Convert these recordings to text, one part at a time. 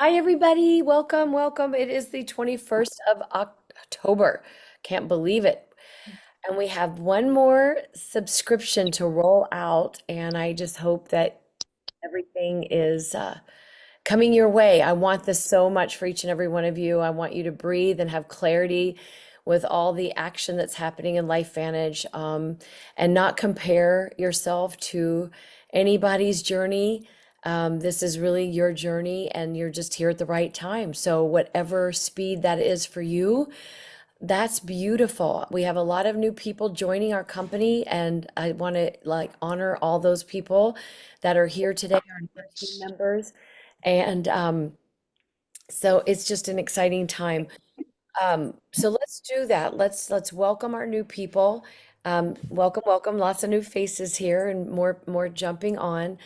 Hi, everybody. Welcome, welcome. It is the 21st of October. Can't believe it. And we have one more subscription to roll out, and I just hope that everything is coming your way. I want this so much for each and every one of you. I want you to breathe and have clarity with all the action that's happening in LifeVantage, and not compare yourself to anybody's journey. This is really your journey, and you're just here at the right time. So, whatever speed that is for you, that's beautiful. We have a lot of new people joining our company, and I want to honor all those people that are here today, our new team members. And so it's just an exciting time. So let's do that. Let's welcome our new people. Welcome, welcome. Lots of new faces here and more jumping on.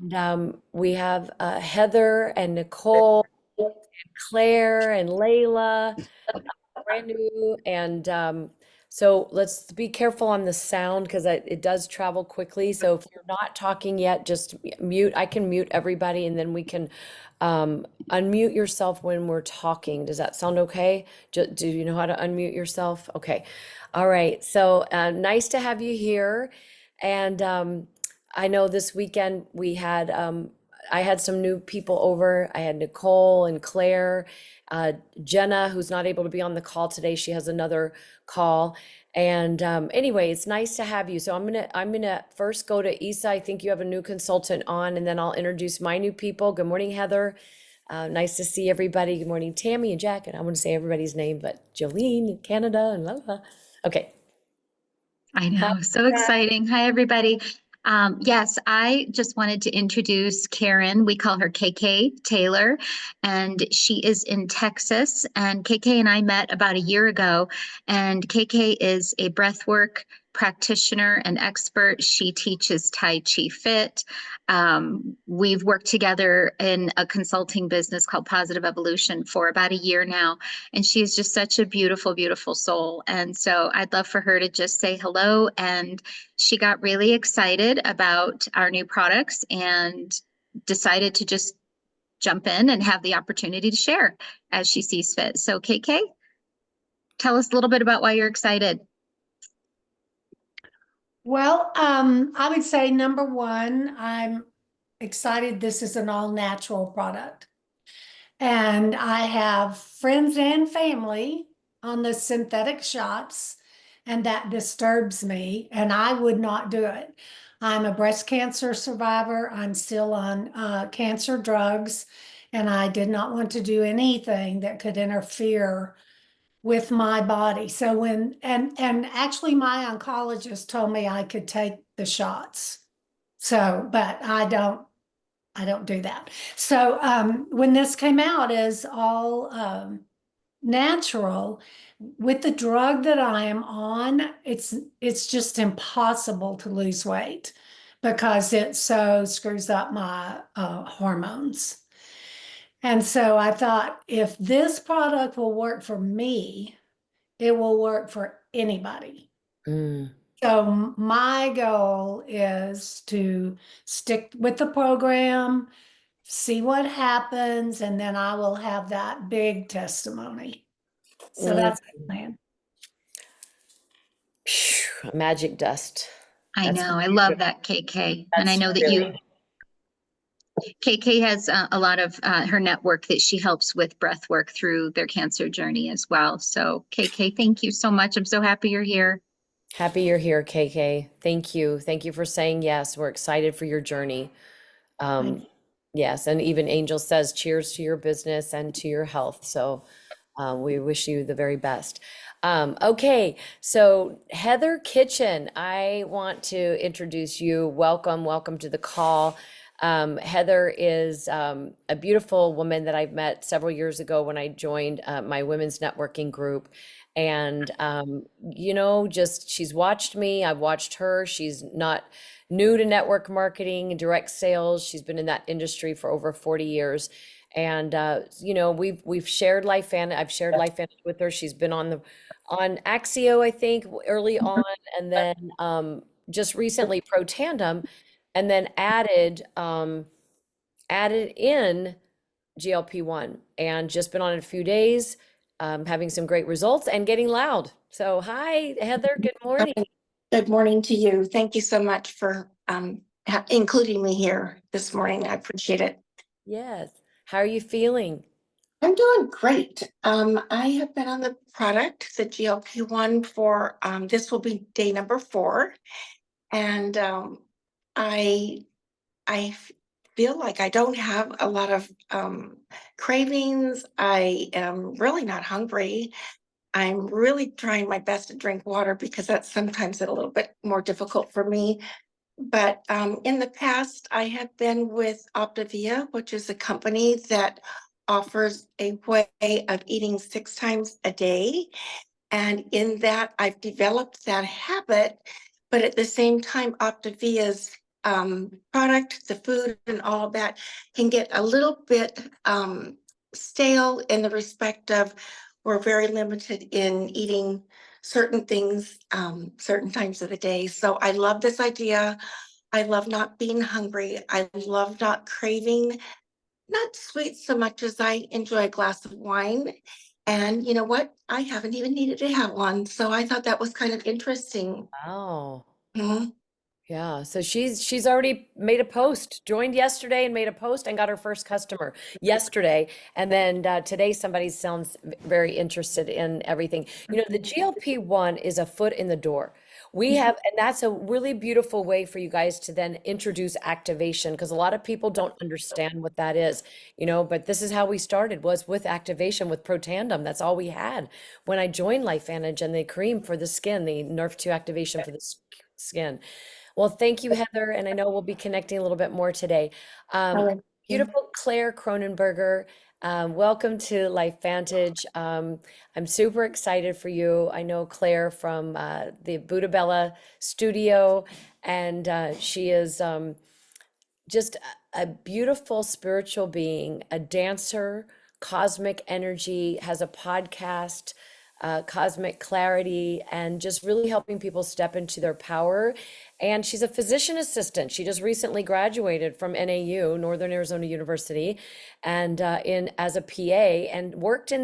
And we have Heather and Nicole, Claire and Layla, brand new. And so let's be careful on the sound because it does travel quickly. So if you're not talking yet, just mute. I can mute everybody and then we can unmute yourself when we're talking. Does that sound okay? Do you know how to unmute yourself? Okay. All right. So nice to have you here. And I know this weekend I had some new people over. I had Nicole and Claire, Jenna, who's not able to be on the call today. She has another call. And anyway, it's nice to have you. So I'm gonna first go to Isa. I think you have a new consultant on, and then I'll introduce my new people. Good morning, Heather. Nice to see everybody. Good morning, Tammy and Jack. And I want to say everybody's name, but Jolene in Canada and blah, blah. Okay. I Hi. know, so exciting. Hi, everybody. Yes, I just wanted to introduce Karen. We call her KK Taylor, and she is in Texas. And KK and I met about a year ago, and KK is a breathwork practitioner and expert. She teaches Tai Chi Fit. We've worked together in a consulting business called Positive Evolution for about a year now, and she's just such a beautiful, beautiful soul. And so I'd love for her to just say hello. And she got really excited about our new products and decided to just jump in and have the opportunity to share as she sees fit. So KK, tell us a little bit about why you're excited. Well, I would say number one, I'm excited this is an all natural product. And I have friends and family on the synthetic shots, and that disturbs me, and I would not do it. I'm a breast cancer survivor. I'm still on cancer drugs, and I did not want to do anything that could interfere with my body. So and actually my oncologist told me I could take the shots. So, but I don't do that. So when this came out as all natural, with the drug that I am on, it's just impossible to lose weight because it so screws up my hormones. And so I thought if this product will work for me, it will work for anybody. Mm. So my goal is to stick with the program, see what happens, and then I will have that big testimony. So Mm. that's the plan. Phew, magic dust. I That's know, I love that, KK. And I that's know that really KK has a lot of her network that she helps with breath work through their cancer journey as well. So KK, thank you so much. I'm so happy you're here. happy you're here, KK. Thank you. Thank you for saying yes. We're excited for your journey. Thank Um, you. yes, and even Angel says cheers to your business and to your health. So we wish you the very best. Okay, so Heather Kitchen, I want to introduce you. Welcome, welcome to the call. Heather is a beautiful woman that I met several years ago when I joined my women's networking group. And, just she's watched me, I've watched her. She's not new to network marketing and direct sales. She's been in that industry for over 40 years. And we've shared life and I've shared life with her. She's been on Axio, I think, early on, and then just recently Pro Tandem, and then added in GLP-1 and just been on it a few days, having some great results and getting loud. So, hi, Heather. Good morning. Good morning to you. Thank you so much for including me here this morning. I appreciate it. Yes. How are you feeling? I'm doing great. I have been on the product, the GLP-1 for this will be day number 4. And I feel like I don't have a lot of cravings. I am really not hungry. I'm really trying my best to drink water because that's sometimes a little bit more difficult for me. But in the past, I have been with Optavia, which is a company that offers a way of eating 6 times a day. And in that, I've developed that habit. But at the same time, Optavia's product, the food, and all of that can get a little bit stale in the respect of we're very limited in eating certain things certain times of the day. So I love this idea. I love not being hungry. I love not craving, not sweet so much as I enjoy a glass of wine. And you know what? I haven't even needed to have one. So I thought that was kind of interesting. Oh. Mhm. Yeah, so she's already made a post, joined yesterday and made a post and got her first customer yesterday. And then today somebody sounds very interested in everything. You know, the GLP-1 is a foot in the door. We have, and that's a really beautiful way for you guys to then introduce activation because a lot of people don't understand what that is, you know, but this is how we started was with activation with Protandem. That's all we had when I joined LifeVantage and the cream for the skin, the Nerve 2 activation for the skin. Well, thank you, Heather, and I know we'll be connecting a little bit more today. All Um, right. Yeah. Beautiful Claire Cronenberger, welcome to Life Vantage. I'm super excited for you. I know Claire from the Buddha Bella studio, and she is just a beautiful spiritual being, a dancer, cosmic energy, has a podcast, Cosmic Clarity, and just really helping people step into their power. And she's a physician assistant. She just recently graduated from NAU, Northern Arizona University, and in as a PA, and worked a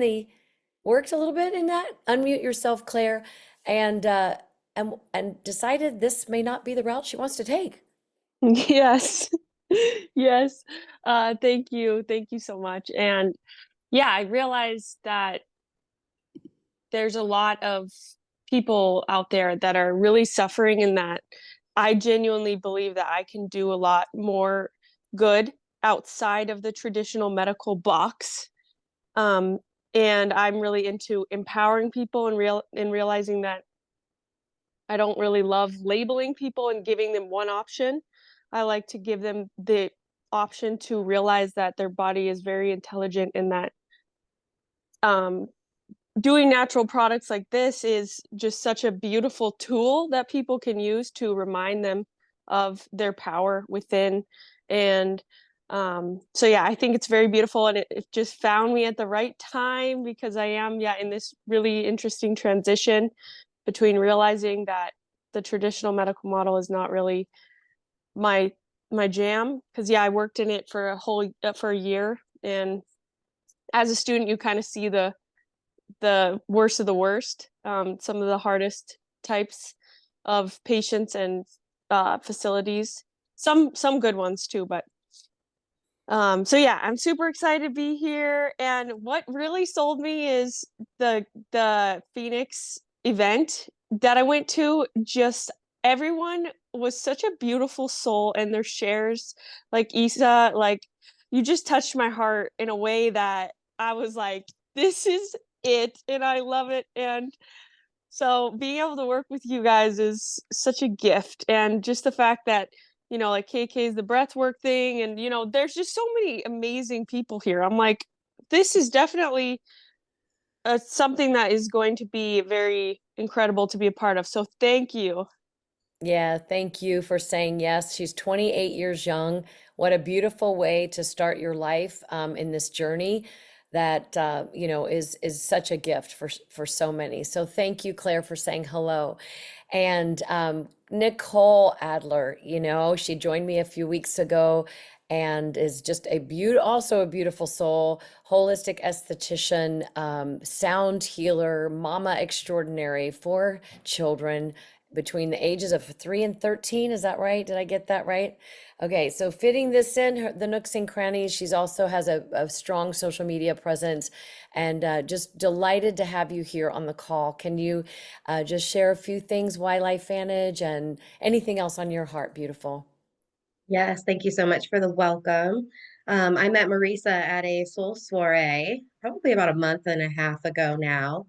little bit in that. Unmute yourself, Claire, and and decided this may not be the route she wants to take. Yes. Yes. Thank you. Thank you so much. And yeah, I realized that there's a lot of people out there that are really suffering, and that I genuinely believe that I can do a lot more good outside of the traditional medical box. Um, and I'm really into empowering people and realizing that I don't really love labeling people and giving them one option. I like to give them the option to realize that their body is very intelligent, and that um, doing natural products like this is just such a beautiful tool that people can use to remind them of their power within. And so yeah, I think it's very beautiful, and it just found me at the right time because I am, yeah, in this really interesting transition between realizing that the traditional medical model is not really my jam. Because yeah, I worked in it for a year, and as a student you kind of see the worst of the worst, some of the hardest types of patients and facilities, some good ones too, but so yeah, I'm super excited to be here. And what really sold me is the Phoenix event that I went to. Just everyone was such a beautiful soul, and their shares, like Isa, like you just touched my heart in a way that I was like, this is it, and I love it. And so being able to work with you guys is such a gift. And just the fact that, like KK's the breathwork thing, and there's just so many amazing people here. I'm like, this is definitely something that is going to be very incredible to be a part of. So thank you. Yeah, thank you for saying yes. She's 28 years young. What a beautiful way to start your life in this journey that is such a gift for so many. So thank you, Claire, for saying hello. And Nicole Adler, she joined me a few weeks ago, and is just also a beautiful soul, holistic esthetician, sound healer, mama extraordinary, 4 children between the ages of 3 and 13. Is that right? Did I get that right? Okay, so fitting this in, the nooks and crannies, she's also has a strong social media presence, and just delighted to have you here on the call. Can you just share a few things, why LifeVantage, and anything else on your heart, beautiful? Yes, thank you so much for the welcome. I met Marisa at a soul soiree probably about a month and a half ago now.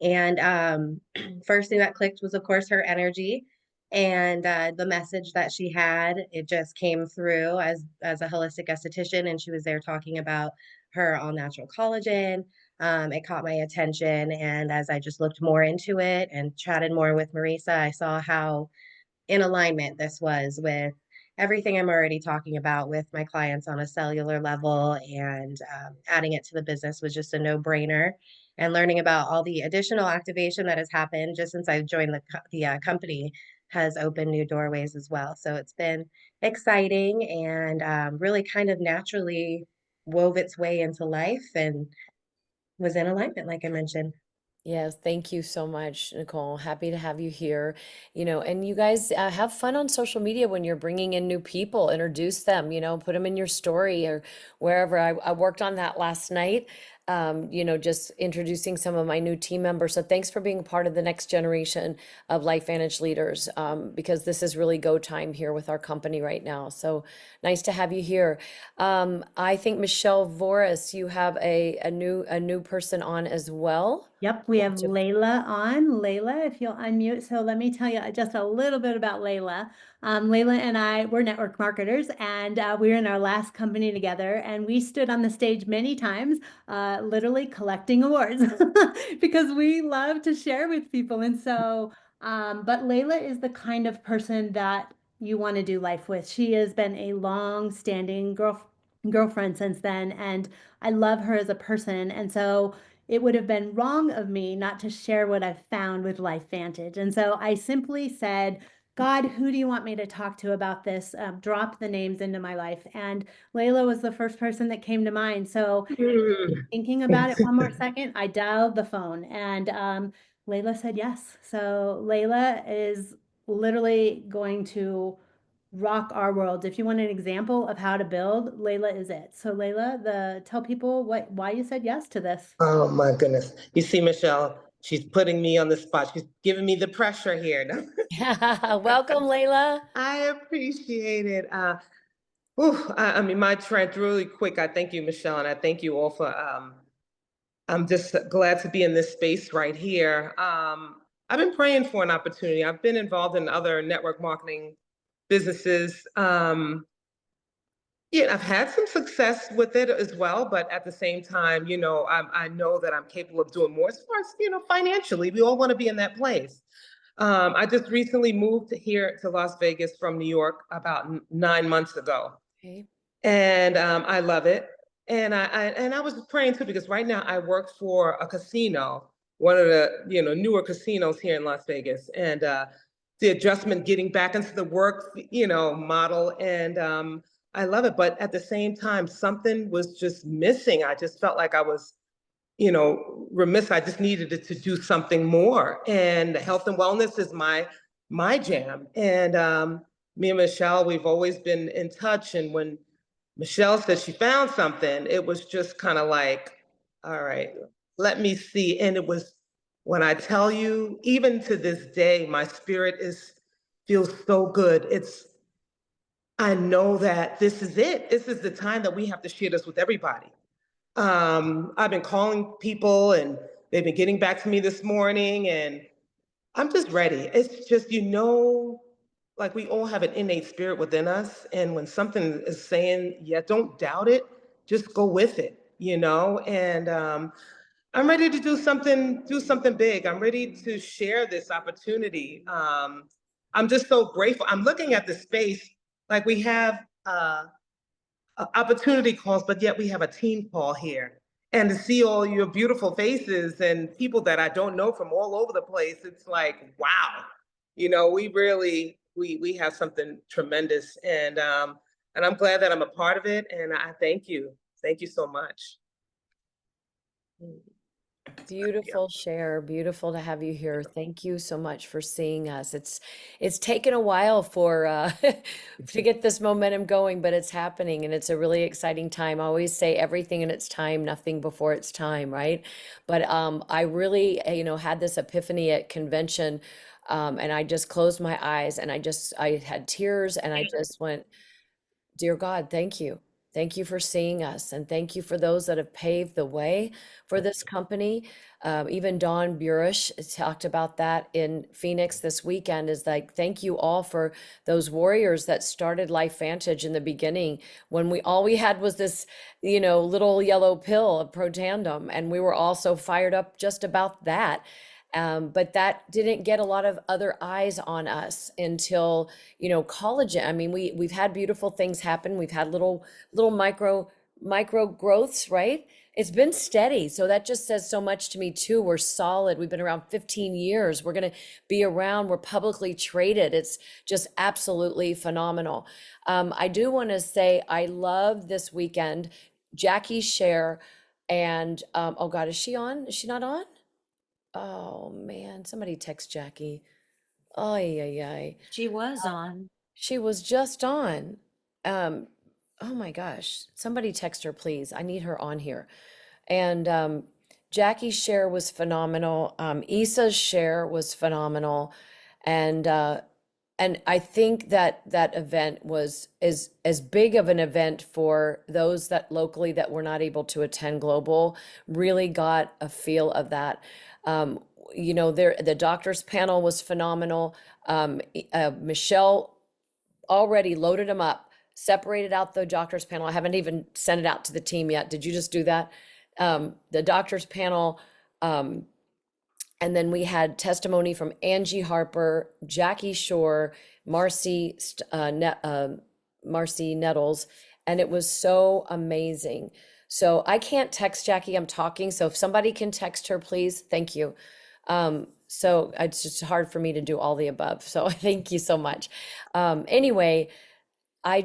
And first thing that clicked was, of course, her energy and the message that she had. It just came through as a holistic esthetician, and she was there talking about her all natural collagen. It caught my attention, and as I just looked more into it and chatted more with Marisa, I saw how in alignment this was with everything I'm already talking about with my clients on a cellular level, and adding it to the business was just a no-brainer. And learning about all the additional activation that has happened just since I've joined the company has opened new doorways as well. So it's been exciting and really kind of naturally wove its way into life and was in alignment, like I mentioned. Yes, thank you so much, Nicole. Happy to have you here. And you guys have fun on social media when you're bringing in new people, introduce them, put them in your story or wherever. I worked on that last night, just introducing some of my new team members. So thanks for being a part of the next generation of LifeVantage leaders, because this is really go time here with our company right now. So nice to have you here. I think Michelle Voris, you have a new person on as well. Yep, we have To- Layla on. Layla, if you'll unmute. So let me tell you just a little bit about Layla. Layla and I were network marketers, and we were in our last company together, and we stood on the stage many times, literally collecting awards because we love to share with people. And so, but Layla is the kind of person that you want to do life with. She has been a long-standing girlfriend since then, and I love her as a person. And so it would have been wrong of me not to share what I've found with LifeVantage. And so I simply said, God, who do you want me to talk to about this? Drop the names into my life. And Layla was the first person that came to mind. So thinking about it one more second, I dialed the phone, and Layla said yes. So Layla is literally going to rock our world. If you want an example of how to build, Layla is it. So Layla, tell people why you said yes to this. Oh my goodness. You see, Michelle, she's putting me on the spot. She's giving me the pressure here. Welcome, Layla. I appreciate it. I mean, my trend really quick. I thank you, Michelle, and I thank you all for, I'm just glad to be in this space right here. I've been praying for an opportunity. I've been involved in other network marketing businesses. Yeah, I've had some success with it as well, but at the same time, I know that I'm capable of doing more as far as, financially. We all want to be in that place. I just recently moved here to Las Vegas from New York about 9 months ago, Okay. and I love it. And I was praying too, because right now I work for a casino, one of the newer casinos here in Las Vegas, and the adjustment getting back into the work model, and I love it. But at the same time, something was just missing. I just felt like I was remiss. I just needed to do something more. And health and wellness is my jam. And me and Michelle, we've always been in touch. And when Michelle said she found something, it was just kind of like, all right, let me see. And it was, when I tell you, even to this day, my spirit feels so good. I know that this is it. This is the time that we have to share this with everybody. I've been calling people, and they've been getting back to me this morning, and I'm just ready. It's just, like we all have an innate spirit within us. And when something is saying, yeah, don't doubt it, just go with it. And I'm ready to do something big. I'm ready to share this opportunity. I'm just so grateful. I'm looking at the space, like we have opportunity calls, but yet we have a team call here. And to see all your beautiful faces and people that I don't know from all over the place, it's like, wow, we really, we have something tremendous. And And I'm glad that I'm a part of it. And I thank you. Thank you so much. Beautiful share. Beautiful to have you here. Thank you so much for seeing us. It's taken a while for to get this momentum going, but it's happening and it's a really exciting time. I always say everything in its time, nothing before its time, right? But I really, had this epiphany at convention, and I just closed my eyes and I had tears and I just went, Dear God, thank you. Thank you for seeing us. And thank you for those that have paved the way for this company. Even Dawn Burish talked about that in Phoenix this weekend, is like, thank you all for those warriors that started LifeVantage in the beginning when all we had was this, little yellow pill of Protandim. And we were all so fired up just about that. But that didn't get a lot of other eyes on us until, collagen. I mean, we've had beautiful things happen. We've had little micro growths, right? It's been steady. So that just says so much to me too. We're solid. We've been around 15 years. We're going to be around. We're publicly traded. It's just absolutely phenomenal. I do want to say I love this weekend Jackie's share, and oh God, is she on? Is she not on? Oh man, somebody text Jackie. Oh yeah. She was on. She was just on. Oh my gosh. Somebody text her, please. I need her on here. And Jackie's share was phenomenal. Issa's share was phenomenal. And I think that that event was as big of an event for those that locally that were not able to attend global, really got a feel of that. The doctors panel was phenomenal. Michelle already loaded them up, separated out the doctors panel. I haven't even sent it out to the team yet. Did you just do that? The doctors panel, and then we had testimony from Angie Harper, Jackie Shore, Marcy Nettles, and it was so amazing. So I can't text Jackie, I'm talking. So if somebody can text her, please, thank you. So it's just hard for me to do all the above. So thank you so much. Anyway, I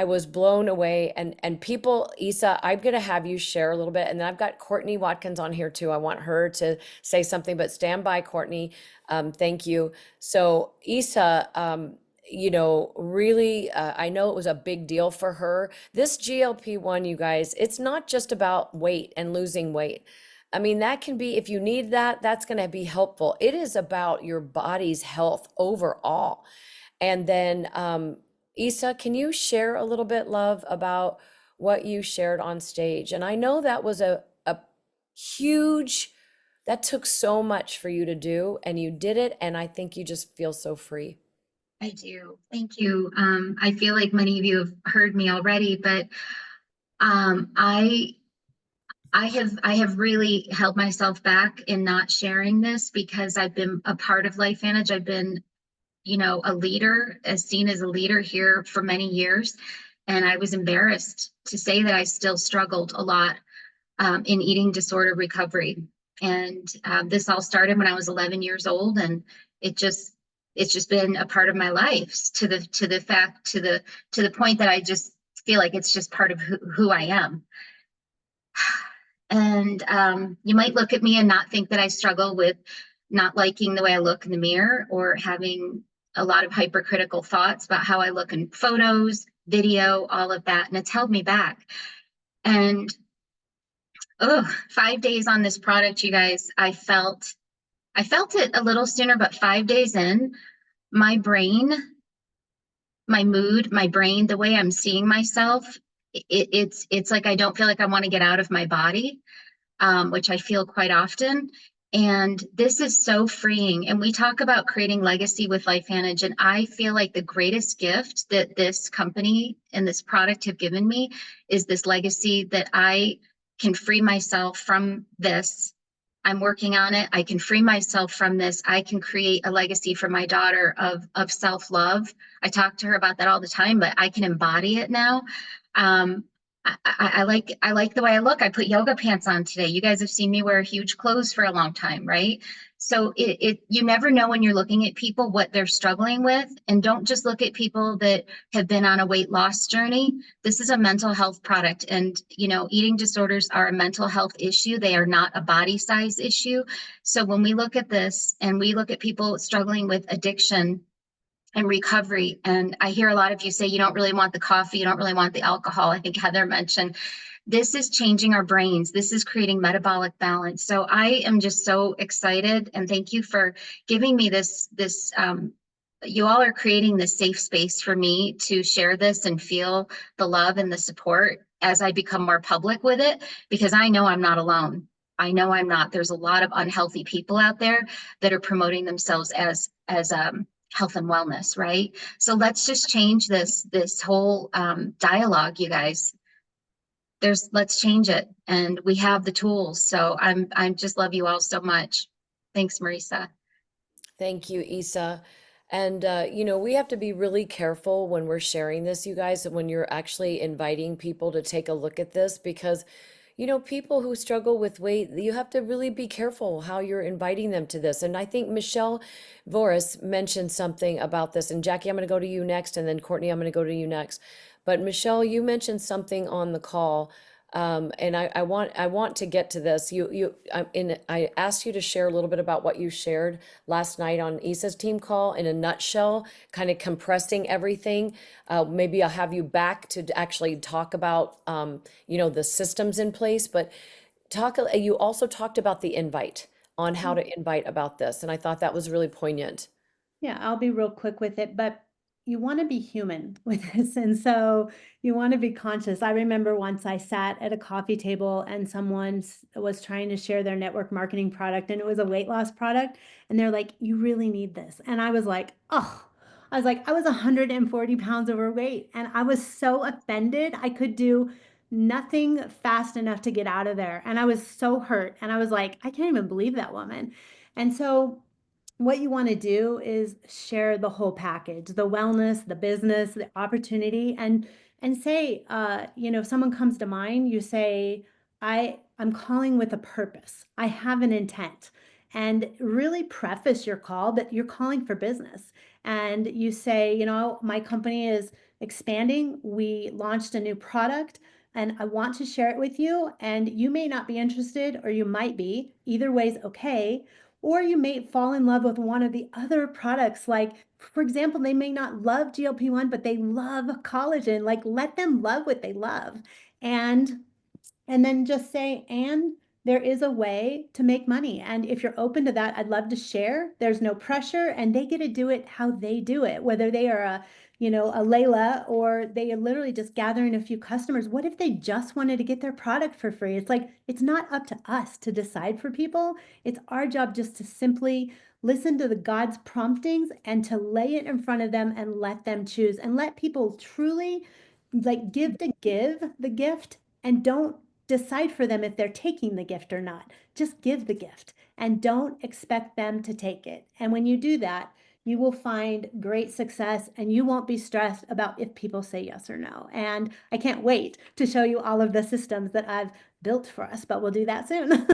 was blown away, and people, Issa, I'm going to have you share a little bit, and then I've got Courtney Watkins on here too. I want her to say something, but stand by, Courtney. Thank you. So Issa, really, I know it was a big deal for her. This GLP-1, you guys, it's not just about weight and losing weight. I mean, that can be, if you need that, that's going to be helpful. It is about your body's health overall. And then, Issa, can you share a little bit, love, about what you shared on stage? And I know that was a huge, that took so much for you to do, and you did it. And I think you just feel so free. I do. Thank you. I feel like many of you have heard me already, but I have really held myself back in not sharing this because I've been a part of LifeVantage. I've been, a leader, seen as a leader here for many years. And I was embarrassed to say that I still struggled a lot in eating disorder recovery. And this all started when I was 11 years old, and it's just been a part of my life to the point that I just feel like it's just part of who I am. And you might look at me and not think that I struggle with not liking the way I look in the mirror or having a lot of hypercritical thoughts about how I look in photos, video, all of that. And it's held me back. And 5 days on this product, you guys, I felt it a little sooner, but 5 days in, my brain, my mood, my brain, the way I'm seeing myself, it's like I don't feel like I want to get out of my body, which I feel quite often. And this is so freeing. And we talk about creating legacy with LifeVantage. And I feel like the greatest gift that this company and this product have given me is this legacy that I can free myself from this. I'm working on it. I can free myself from this. I can create a legacy for my daughter of self-love. I talk to her about that all the time, but I can embody it now. I like the way I look. I put yoga pants on today. You guys have seen me wear huge clothes for a long time, right? So you never know when you're looking at people what they're struggling with, and don't just look at people that have been on a weight loss journey. This is a mental health product, and you know, eating disorders are a mental health issue. They are not a body size issue. So when we look at this and we look at people struggling with addiction and recovery. And I hear a lot of you say you don't really want the coffee, you don't really want the alcohol. I think Heather mentioned this is changing our brains. This is creating metabolic balance. So I am just so excited, and thank you for giving me this. You all are creating this safe space for me to share this and feel the love and the support as I become more public with it, because I know I'm not alone. I know I'm not. There's a lot of unhealthy people out there that are promoting themselves as health and wellness, right? So let's just change this whole dialogue, you guys. Let's change it, and we have the tools. So I'm just love you all so much. Thanks, Marisa. Thank you, Isa. And, you know, we have to be really careful when we're sharing this, you guys, when you're actually inviting people to take a look at this, because, you know, people who struggle with weight, you have to really be careful how you're inviting them to this. And I think Michelle Voris mentioned something about this. And Jackie, I'm going to go to you next. And then Courtney, I'm going to go to you next. But Michelle, you mentioned something on the call. And I want to get to this. I asked you to share a little bit about what you shared last night on Isa's team call in a nutshell, kind of compressing everything. Maybe I'll have you back to actually talk about, you know, the systems in place, but you also talked about the invite on how to invite about this. And I thought that was really poignant. Yeah, I'll be real quick with it, but you want to be human with this. And so you want to be conscious. I remember once I sat at a coffee table and someone was trying to share their network marketing product, and it was a weight loss product. And they're like, you really need this. And I was like, oh, I was 140 pounds overweight, and I was so offended. I could do nothing fast enough to get out of there. And I was so hurt. And I was like, I can't even believe that woman. And so what you want to do is share the whole package, the wellness, the business, the opportunity, and say, you know, if someone comes to mind, you say, I'm calling with a purpose. I have an intent. And really preface your call that you're calling for business. And you say, you know, my company is expanding. We launched a new product, and I want to share it with you. And you may not be interested, or you might be. Either way is okay. Or you may fall in love with one of the other products. Like, for example, they may not love GLP-1, but they love collagen. Like, let them love what they love. And then just say, and there is a way to make money. And if you're open to that, I'd love to share. There's no pressure, and they get to do it how they do it, whether they are a, you know, a Layla, or they are literally just gathering a few customers. What if they just wanted to get their product for free? It's like, it's not up to us to decide for people. It's our job just to simply listen to the God's promptings and to lay it in front of them and let them choose, and let people truly like give the gift, and don't decide for them if they're taking the gift or not. Just give the gift and don't expect them to take it. And when you do that, you will find great success, and you won't be stressed about if people say yes or no. And I can't wait to show you all of the systems that I've built for us, but we'll do that soon.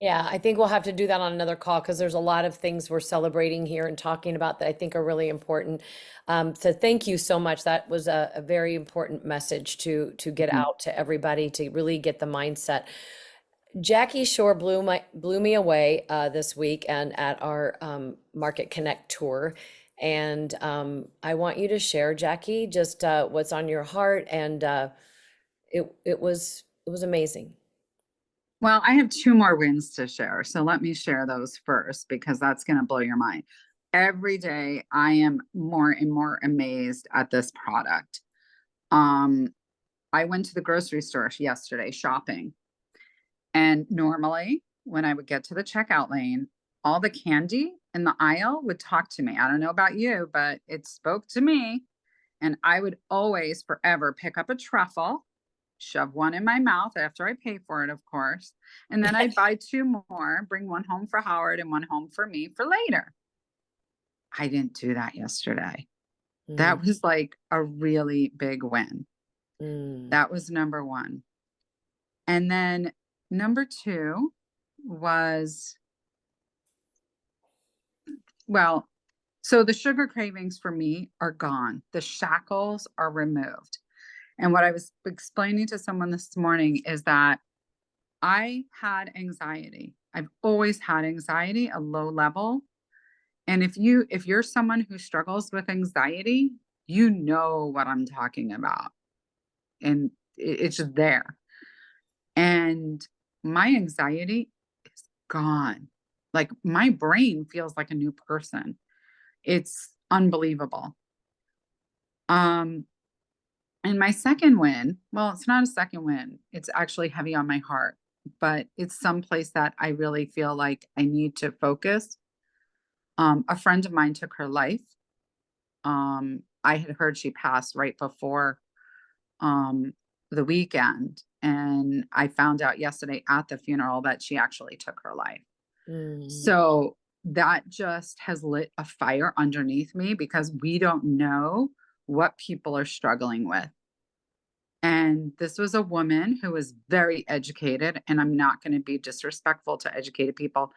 Yeah, I think we'll have to do that on another call, because there's a lot of things we're celebrating here and talking about that I think are really important. So thank you so much. That was a very important message to get out to everybody, to really get the mindset. Jackie Shore blew me away this week and at our Market Connect tour. And I want you to share, Jackie, just what's on your heart. And it was amazing. Well, I have two more wins to share. So let me share those first, because that's going to blow your mind. Every day I am more and more amazed at this product. I went to the grocery store yesterday shopping, and normally when I would get to the checkout lane, all the candy in the aisle would talk to me. I don't know about you, but it spoke to me. And I would always forever pick up a truffle, shove one in my mouth after I pay for it, of course. And then I'd buy two more, bring one home for Howard and one home for me for later. I didn't do that yesterday. That was like a really big win. Mm. That was number one. And then number two was, well, so the sugar cravings for me are gone. The shackles are removed. And what I was explaining to someone this morning is that I had anxiety. I've always had anxiety, a low level. And if you're someone who struggles with anxiety, you know what I'm talking about. And it's just there. And my anxiety is gone. Like my brain feels like a new person. It's unbelievable. And my second win, well, it's not a second win. It's actually heavy on my heart, but it's someplace that I really feel like I need to focus. A friend of mine took her life. I had heard she passed right before um the weekend, and I found out yesterday at the funeral that she actually took her life. Mm. So that just has lit a fire underneath me because we don't know what people are struggling with. And this was a woman who was very educated, and I'm not going to be disrespectful to educated people,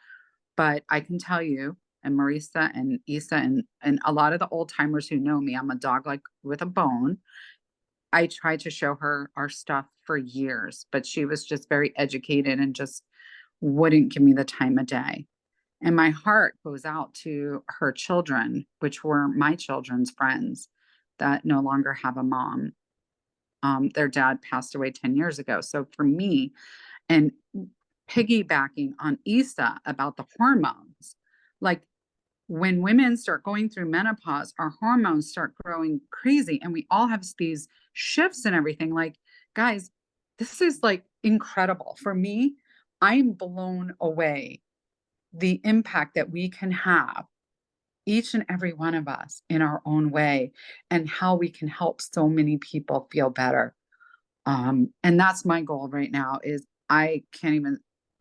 but I can tell you, and Marisa and Isa and a lot of the old timers who know me, I'm a dog like with a bone. I tried to show her our stuff for years, but she was just very educated and just wouldn't give me the time of day. And my heart goes out to her children, which were my children's friends that no longer have a mom. Their dad passed away 10 years ago. So for me, and piggybacking on Isa about the hormones, like when women start going through menopause, our hormones start growing crazy and we all have these shifts and everything. Like, guys, this is like incredible. For me, I'm blown away the impact that we can have, each and every one of us in our own way, and how we can help so many people feel better. And that's my goal right now is I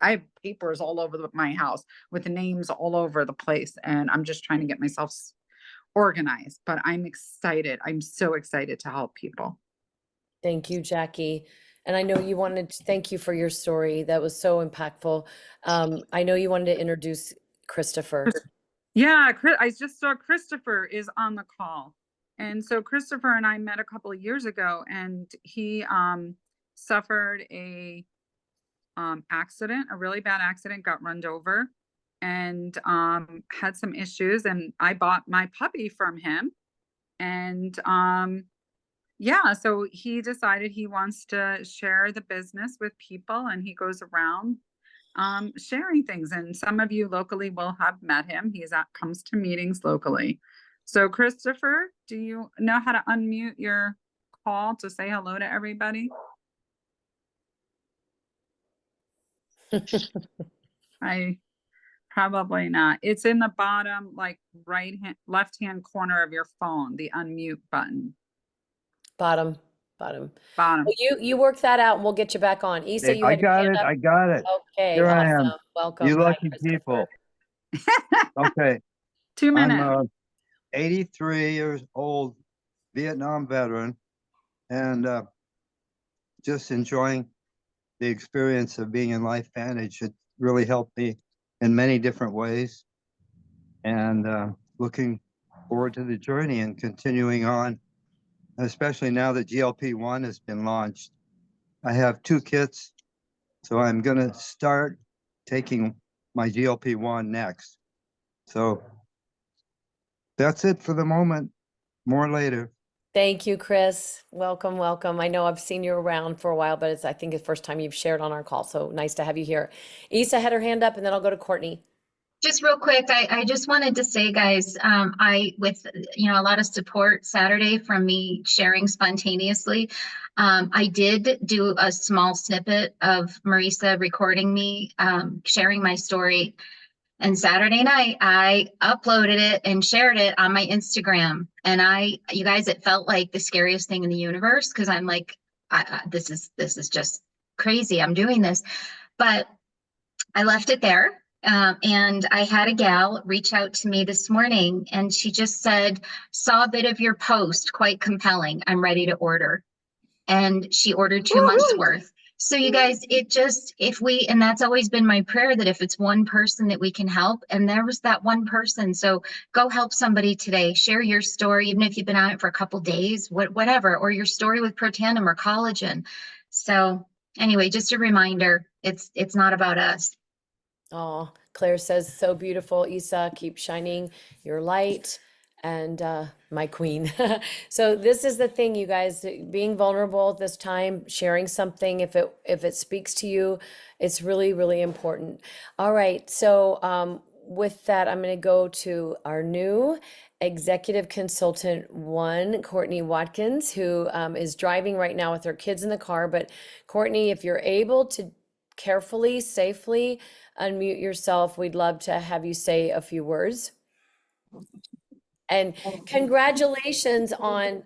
have papers all over my house with names all over the place, and I'm just trying to get myself organized, but I'm excited. I'm so excited to help people. Thank you, Jackie. And I know you wanted to thank you for your story. That was so impactful. I know you wanted to introduce Christopher. Yeah, I just saw Christopher is on the call. And so Christopher and I met a couple of years ago, and he suffered a accident, a really bad accident, got run over, and had some issues. And I bought my puppy from him. And yeah, so he decided he wants to share the business with people, and he goes around sharing things. And some of you locally will have met him. Comes to meetings locally. So Christopher, do you know how to unmute your call to say hello to everybody? I probably not. It's in the bottom, like left hand corner of your phone, the unmute button. Bottom. Bottom. Well, you work that out and we'll get you back on. Isa, you I had your got hand it. up. I got it. Okay, Here I awesome. am. Welcome. You Hi, lucky Christopher. people. Okay. 2 minutes. I'm 83 years old, Vietnam veteran, and just enjoying the experience of being in Life Vantage. It really helped me in many different ways, and looking forward to the journey and continuing on, especially now that GLP-1 has been launched. I have 2 kits, so I'm going to start taking my GLP-1 next. So that's it for the moment. More later. Thank you, Chris. Welcome, welcome. I know I've seen you around for a while, but I think it's the first time you've shared on our call. So nice to have you here. Isa had her hand up, and then I'll go to Courtney. Just real quick, I just wanted to say, guys, with a lot of support Saturday from me sharing spontaneously. I did do a small snippet of Marisa recording me sharing my story. And Saturday night, I uploaded it and shared it on my Instagram. And you guys, it felt like the scariest thing in the universe because I'm like, this is just crazy. I'm doing this, but I left it there. And I had a gal reach out to me this morning, and she just said, "Saw a bit of your post, quite compelling. I'm ready to order." and she ordered 2 months worth. So you guys, and that's always been my prayer, that if it's one person that we can help, and there was that one person. So go help somebody today. Share your story, even if you've been on it for a couple days, whatever, or your story with Protandim or collagen. So anyway, just a reminder, it's not about us. Oh, Claire says, so beautiful, Isa, keep shining your light. And my queen. So this is the thing, you guys, being vulnerable at this time, sharing something, if it speaks to you, it's really, really important. All right, so with that, I'm going to go to our new executive consultant one, Courtney Watkins, who is driving right now with her kids in the car. But Courtney, if you're able to carefully, safely unmute yourself, we'd love to have you say a few words. And congratulations on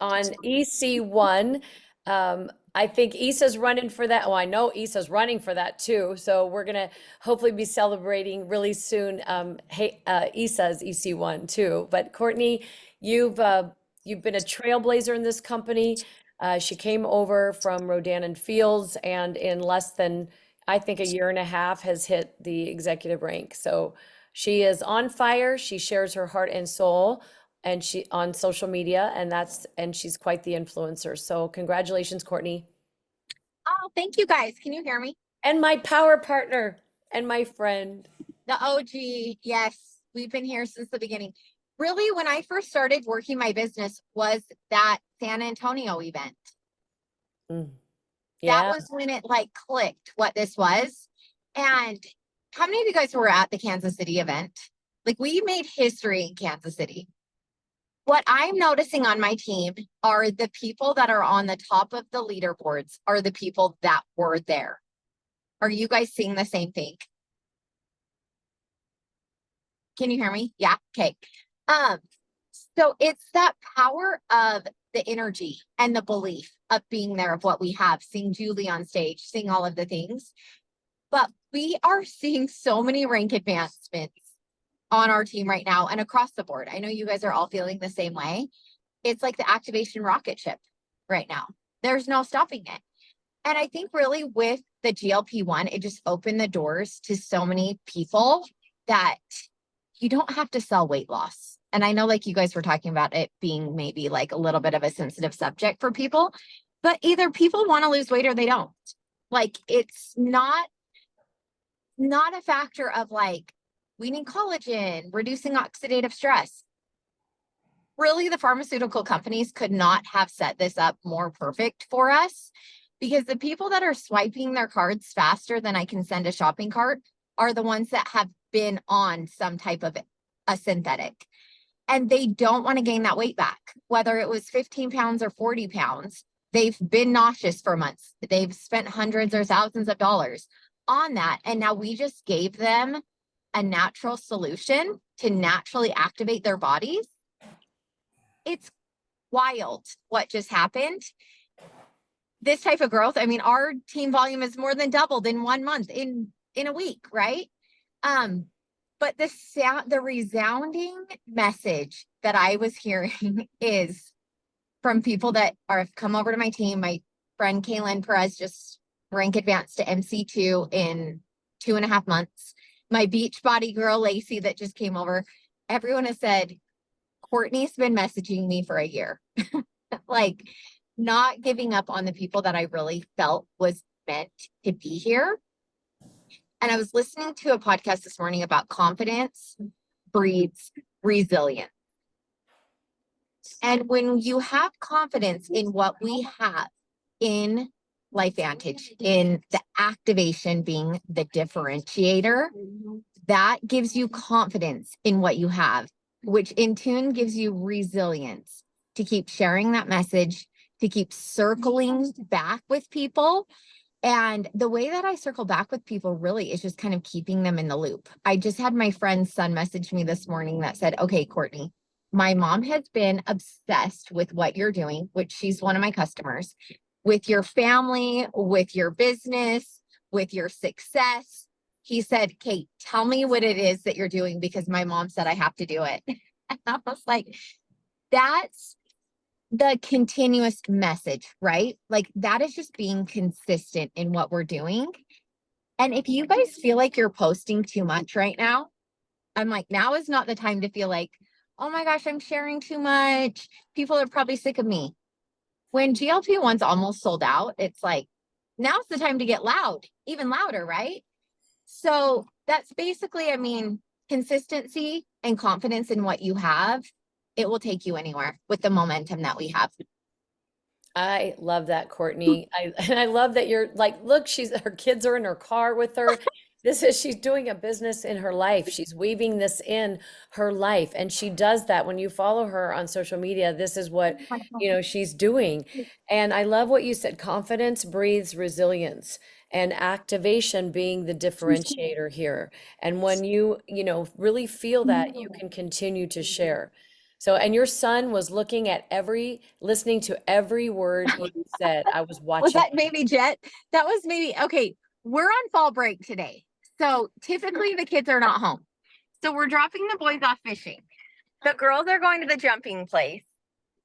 EC1. I think Issa's running for that. Oh, I know Issa's running for that too. So we're gonna hopefully be celebrating really soon. Issa's EC1 too. But Courtney, you've been a trailblazer in this company. She came over from Rodan and Fields, and in less than, I think, a year and a half has hit the executive rank. So she is on fire. She shares her heart and soul, and she on social media, and she's quite the influencer. So congratulations, Courtney. Oh, thank you guys. Can you hear me? And my power partner and my friend. The OG. Yes, we've been here since the beginning. Really, when I first started working my business was that San Antonio event. Yeah. That was when it like clicked what this was. And how many of you guys were at the Kansas City event? Like, we made history in Kansas City. What I'm noticing on my team are the people that are on the top of the leaderboards are the people that were there. Are you guys seeing the same thing? Can you hear me? Yeah. Okay. So it's that power of the energy and the belief of being there, of what we have, seeing Julie on stage, seeing all of the things. But we are seeing so many rank advancements on our team right now and across the board. I know you guys are all feeling the same way. It's like the activation rocket ship right now. There's no stopping it. And I think really with the GLP-1, it just opened the doors to so many people that you don't have to sell weight loss. And I know, like, you guys were talking about it being maybe like a little bit of a sensitive subject for people, but either people want to lose weight or they don't. Like, it's not a factor of like, we need collagen, reducing oxidative stress. Really, the pharmaceutical companies could not have set this up more perfect for us, because the people that are swiping their cards faster than I can send a shopping cart are the ones that have been on some type of a synthetic. And they don't want to gain that weight back, whether it was 15 pounds or 40 pounds. They've been nauseous for months. They've spent hundreds or thousands of dollars on that. And now we just gave them a natural solution to naturally activate their bodies. It's wild what just happened. This type of growth, I mean, our team volume is more than doubled in 1 month, in a week, right? But the resounding message that I was hearing is from people that have come over to my team. My friend Kaylin Perez just rank advanced to MC2 in 2.5 months. My Beachbody girl, Lacey, that just came over. Everyone has said, Courtney's been messaging me for a year. Like, not giving up on the people that I really felt was meant to be here. And I was listening to a podcast this morning about confidence breeds resilience. And when you have confidence in what we have in LifeVantage, in the activation being the differentiator, that gives you confidence in what you have, which in turn gives you resilience to keep sharing that message, to keep circling back with people. And the way that I circle back with people really is just kind of keeping them in the loop. I just had my friend's son message me this morning that said, okay, Courtney, my mom has been obsessed with what you're doing, which she's one of my customers, with your family, with your business, with your success. He said, Kate, tell me what it is that you're doing, because my mom said I have to do it. And I was like, that's the continuous message, right? Like that is just being consistent in what we're doing. And if you guys feel like you're posting too much right now, I'm like, now is not the time to feel like, oh my gosh, I'm sharing too much. People are probably sick of me. When GLP-1's almost sold out, it's like, now's the time to get loud, even louder, right? So that's basically, I mean, consistency and confidence in what you have, it will take you anywhere with the momentum that we have. I love that, Courtney. And I love that you're like, look, her kids are in her car with her. She's doing a business in her life. She's weaving this in her life. And she does that when you follow her on social media. This is what, she's doing. And I love what you said. Confidence breeds resilience, and activation being the differentiator here. And when you, really feel that, you can continue to share. So, and your son was listening to every word you said. I was Was watching. that maybe Jet? That was maybe, okay, we're on fall break today. So typically the kids are not home. So we're dropping the boys off fishing. The girls are going to the jumping place.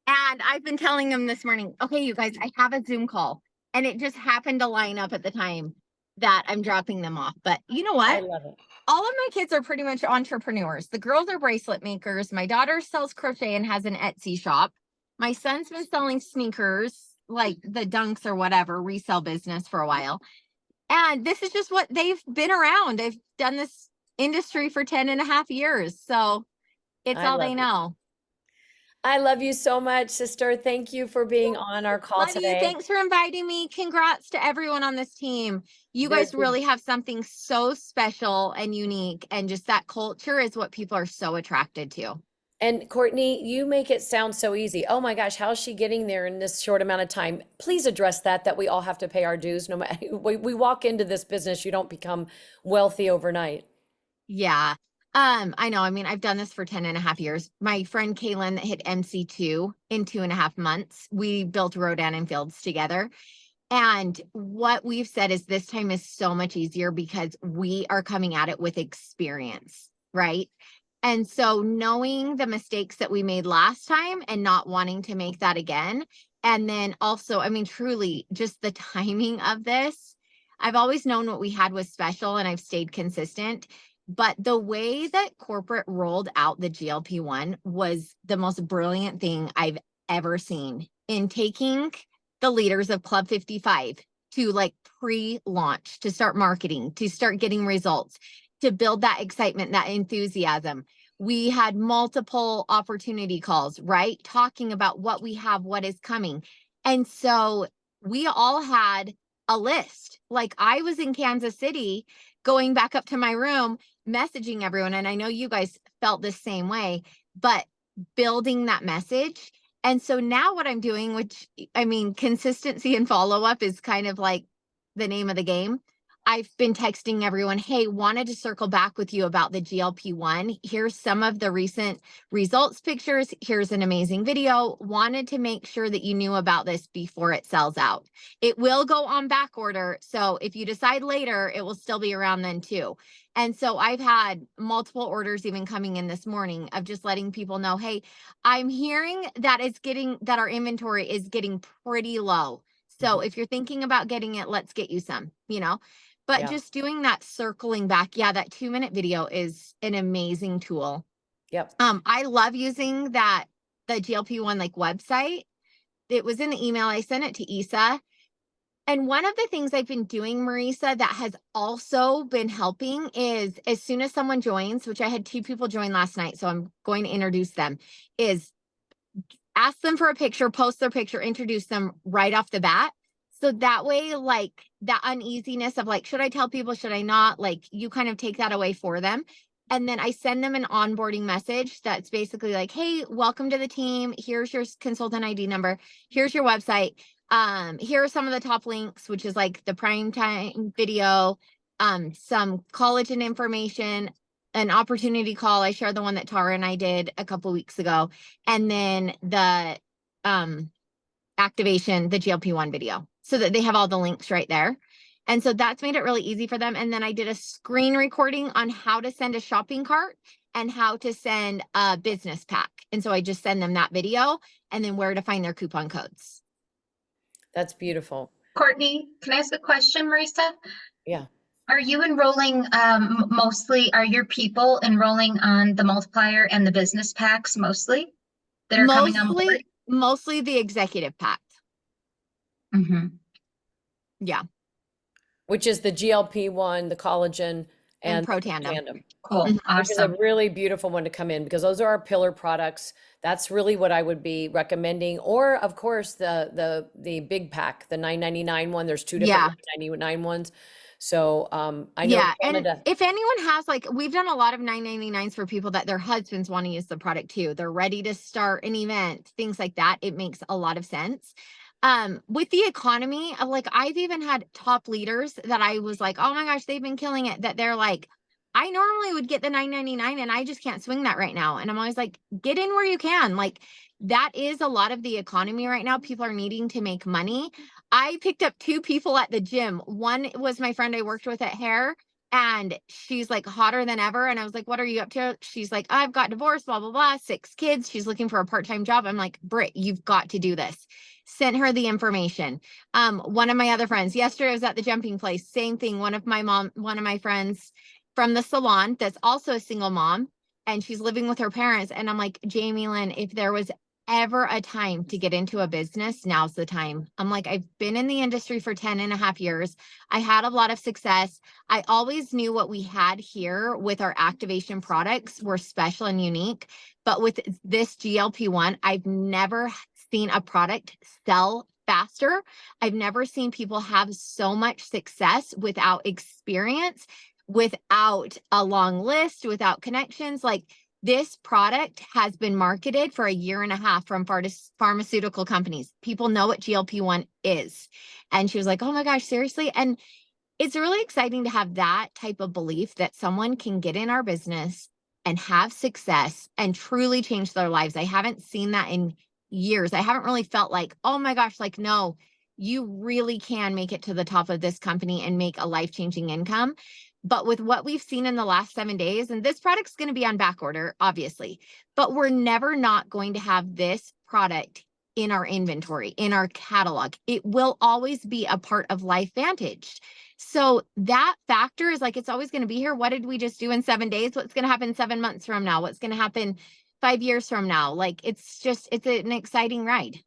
And I've been telling them this morning, okay, you guys, I have a Zoom call. And it just happened to line up at the time that I'm dropping them off. But you know what? I love it. All of my kids are pretty much entrepreneurs. The girls are bracelet makers. My daughter sells crochet and has an Etsy shop. My son's been selling sneakers, like the Dunks or whatever, resale business for a while. And this is just what they've been around. They've done this industry for 10 and a half years. So it's all they know. I love you so much, sister. Thank you for being on our call Love today. you. Thanks for inviting me. Congrats to everyone on this team. You guys really have something so special and unique. And just that culture is what people are so attracted to. And Courtney, you make it sound so easy. Oh my gosh, how's she getting there in this short amount of time? Please address that we all have to pay our dues. No matter we walk into this business, you don't become wealthy overnight. Yeah. I know. I mean, I've done this for 10 and a half years. My friend Kaylin that hit MC2 in 2.5 months, we built Rodan and Fields together. And what we've said is this time is so much easier because we are coming at it with experience, right? And so knowing the mistakes that we made last time and not wanting to make that again. And then also, I mean, truly just the timing of this. I've always known what we had was special and I've stayed consistent. But the way that corporate rolled out the GLP-1 was the most brilliant thing I've ever seen in taking the leaders of Club 55 to like pre-launch, to start marketing, to start getting results, to build that excitement, that enthusiasm. We had multiple opportunity calls, right? Talking about what we have, what is coming. And so we all had a list. Like I was in Kansas City going back up to my room, messaging everyone. And I know you guys felt the same way, but building that message. And so now what I'm doing, which I mean, consistency and follow-up is kind of like the name of the game. I've been texting everyone, hey, wanted to circle back with you about the GLP-1. Here's some of the recent results pictures. Here's an amazing video. Wanted to make sure that you knew about this before it sells out. It will go on back order. So if you decide later, it will still be around then too. And so I've had multiple orders even coming in this morning of just letting people know, hey, I'm hearing that our inventory is getting pretty low. So if you're thinking about getting it, let's get you some, But just doing that circling back, that 2-minute video is an amazing tool. Yep. I love using the GLP-1 like website. It was in the email. I sent it to Isa. And one of the things I've been doing, Marisa, that has also been helping is as soon as someone joins, which I had 2 people join last night, so I'm going to introduce them, is ask them for a picture, post their picture, introduce them right off the bat. So that way, like that uneasiness of like, should I tell people, should I not? Like you kind of take that away for them. And then I send them an onboarding message that's basically like, hey, welcome to the team. Here's your consultant ID number. Here's your website. Here are some of the top links, which is like the prime time video, some collagen information, an opportunity call. I shared the one that Tara and I did a couple weeks ago. And then the activation, the GLP-1 video, so that they have all the links right there. And so that's made it really easy for them. And then I did a screen recording on how to send a shopping cart and how to send a business pack. And so I just send them that video and then where to find their coupon codes. That's beautiful. Courtney, can I ask a question, Marisa? Yeah. Are you enrolling, mostly, are your people enrolling on the multiplier and the business packs mostly that are coming on board? Mostly the executive pack. Mhm. Yeah. Which is the GLP-1, the collagen, And and Pro the Tandem. Cool, Mhm. which is a awesome. really beautiful one to come in because those are our pillar products. That's really what I would be recommending. Or of course the big pack, the $9.99 one. There's two different $9.99 ones. So I know Yeah, and Canada. if anyone has, like, we've done a lot of 9.99s for people that their husbands want to use the product too. They're ready to start an event, things like that. It makes a lot of sense. With the economy, like, I've even had top leaders that I was like, oh my gosh, they've been killing it, that they're like, I normally would get the 9.99 and I just can't swing that right now. And I'm always like, get in where you can. Like, that is a lot of the economy right now. People are needing to make money. I picked up two people at the gym. One was my friend I worked with at Hair, and she's like hotter than ever. And I was like, what are you up to? She's like, I've got divorced, blah, blah, blah, 6 kids. She's looking for a part-time job. I'm like, Britt, you've got to do this. Sent her the information. One of my other friends, yesterday I was at the jumping place, same thing. One of my friends from the salon that's also a single mom, and she's living with her parents. And I'm like, Jamie Lynn, if there was ever a time to get into a business, now's the time. I'm like, I've been in the industry for 10.5 years. I had a lot of success. I always knew what we had here with our activation products were special and unique. But with this GLP-1, I've never seen a product sell faster. I've never seen people have so much success without experience, without a long list, without connections. Like, this product has been marketed for 1.5 years from pharmaceutical companies. People know what GLP-1 is. And she was like, oh my gosh, seriously? And it's really exciting to have that type of belief that someone can get in our business and have success and truly change their lives. I haven't seen that in years. I haven't really felt like, oh my gosh, like, no, you really can make it to the top of this company and make a life-changing income. But with what we've seen in the last 7 days, and this product's going to be on back order, obviously, but we're never not going to have this product in our inventory, in our catalog. It will always be a part of LifeVantage. So that factor is like, it's always going to be here. What did we just do in 7 days? What's going to happen 7 months from now? What's going to happen 5 years from now? Like, it's an exciting ride.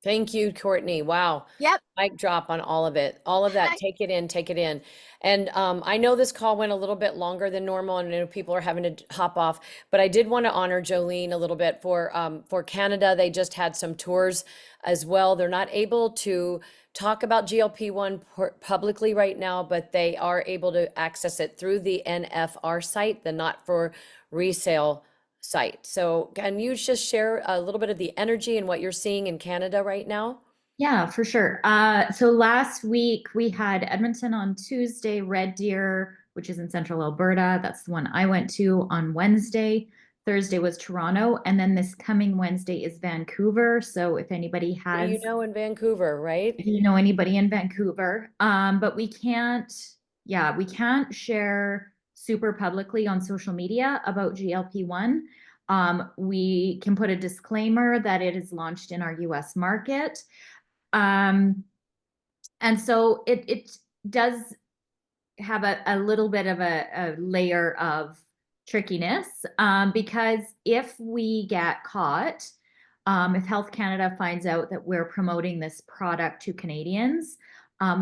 Thank you, Courtney. Wow. Yep. Mic drop on all of it. All of that. Take it in, take it in. And I know this call went a little bit longer than normal, and I know people are having to hop off, but I did want to honor Jolene a little bit for Canada. They just had some tours as well. They're not able to talk about GLP-1 publicly right now, but they are able to access it through the NFR site, the Not for Resale site. So can you just share a little bit of the energy and what you're seeing in Canada right now? Yeah, for sure. So last week we had Edmonton on Tuesday, Red Deer, which is in central Alberta. That's the one I went to on Wednesday. Thursday was Toronto, and then this coming Wednesday is Vancouver. So if anybody has, You know, in Vancouver, right? if you know anybody in Vancouver, but we can't share super publicly on social media about GLP-1. We can put a disclaimer that it is launched in our US market. And so it does have a little bit of a layer of trickiness, because if we get caught, if Health Canada finds out that we're promoting this product to Canadians,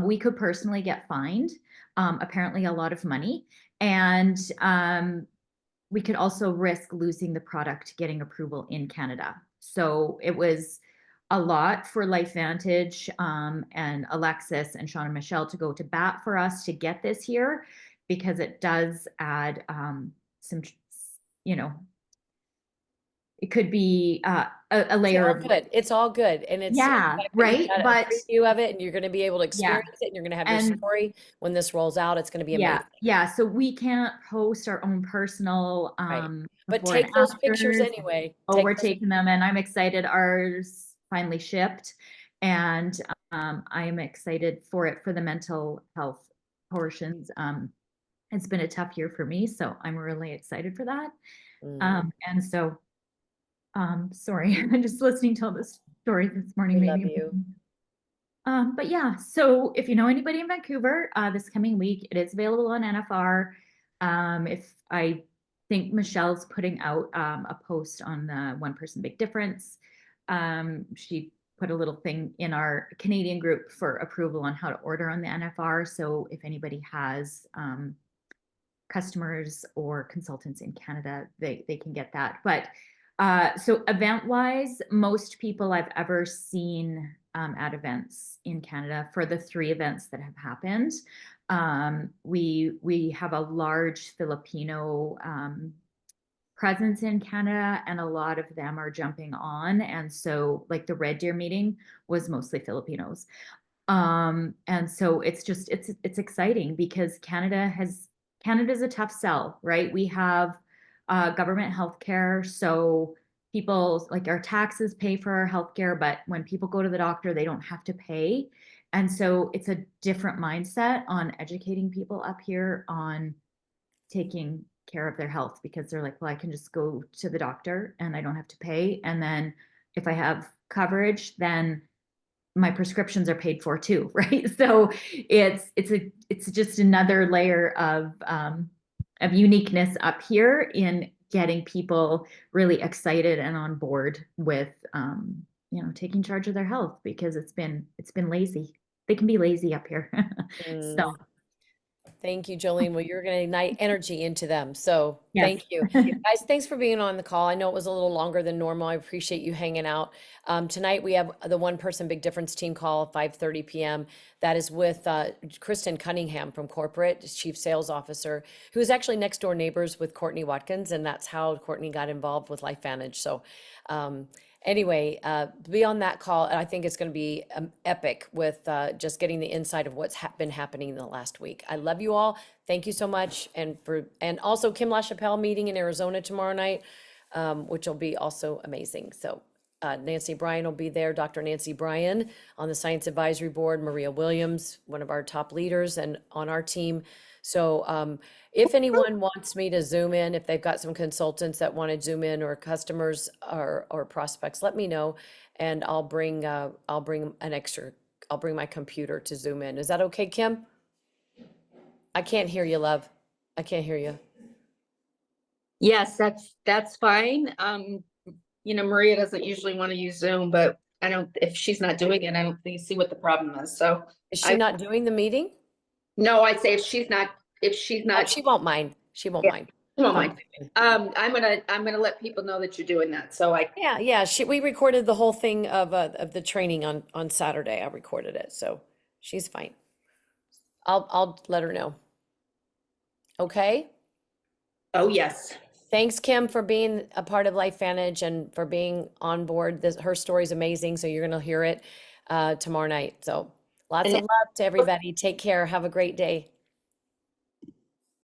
we could personally get fined, apparently a lot of money. And we could also risk losing the product getting approval in Canada. So it was a lot for LifeVantage and Alexis and Sean and Michelle to go to bat for us to get this here, because it does add some, it could be a layer of good. It's all good. And it's yeah, right. But preview of it, and you're going to be able to experience it, and you're going to have your story when this rolls out. It's going to be amazing. Yeah. So we can't post our own personal but take those pictures anyway. We're taking them, and I'm excited. Ours finally shipped, and I'm excited for it for the mental health portions. It's been a tough year for me, so I'm really excited for that. And so Sorry, I'm just listening to all this stories this morning. We love Maybe. you. But yeah, so if you know anybody in Vancouver, this coming week, it is available on NFR. If I think Michelle's putting out a post on the One Person Big Difference. She put a little thing in our Canadian group for approval on how to order on the NFR. So if anybody has customers or consultants in Canada, they can get that. But so event wise, most people I've ever seen at events in Canada for the 3 events that have happened, we have a large Filipino presence in Canada, and a lot of them are jumping on. And so like the Red Deer meeting was mostly Filipinos. And so it's just, it's exciting because Canada's a tough sell, right? We have government healthcare. So people, like, our taxes pay for our healthcare, but when people go to the doctor, they don't have to pay. And so it's a different mindset on educating people up here on taking care of their health, because they're like, well, I can just go to the doctor and I don't have to pay. And then if I have coverage, then my prescriptions are paid for too, right? So it's just another layer of uniqueness up here in getting people really excited and on board with taking charge of their health, because it's been lazy. They can be lazy up here. So Thank you, Jolene. Well, you're going to ignite energy into them. So yes. thank you. Guys, thanks for being on the call. I know it was a little longer than normal. I appreciate you hanging out. Tonight, we have the One Person Big Difference team call at 5:30 p.m. That is with Kristen Cunningham from corporate, Chief Sales Officer, who is actually next door neighbors with Courtney Watkins. And that's how Courtney got involved with LifeVantage. So anyway, be on that call. And I think it's going to be epic with just getting the insight of what's been happening in the last week. I love you all. Thank you so much. And also Kim LaChapelle meeting in Arizona tomorrow night, which will be also amazing. So Nancy Bryan will be there, Dr. Nancy Bryan on the Science Advisory Board, Maria Williams, one of our top leaders and on our team. So if anyone wants me to Zoom in, if they've got some consultants that want to Zoom in, or customers or prospects, let me know, and I'll bring my computer to Zoom in. Is that okay, Kim? I can't hear you, love. I can't hear you. Yes, that's fine. Maria doesn't usually want to use Zoom, but if she's not doing it, I don't see what the problem is. So Is she not doing the meeting? No, I'd say if she's not, Oh, she won't mind. She won't mind. She won't mind. I'm gonna let people know that you're doing that. So Yeah. We recorded the whole thing of the training on Saturday. I recorded it, so she's fine. I'll let her know. Okay. Oh yes. Thanks, Kim, for being a part of LifeVantage and for being on board. Her story is amazing, so you're going to hear it tomorrow night. So lots of love to everybody. Take care. Have a great day.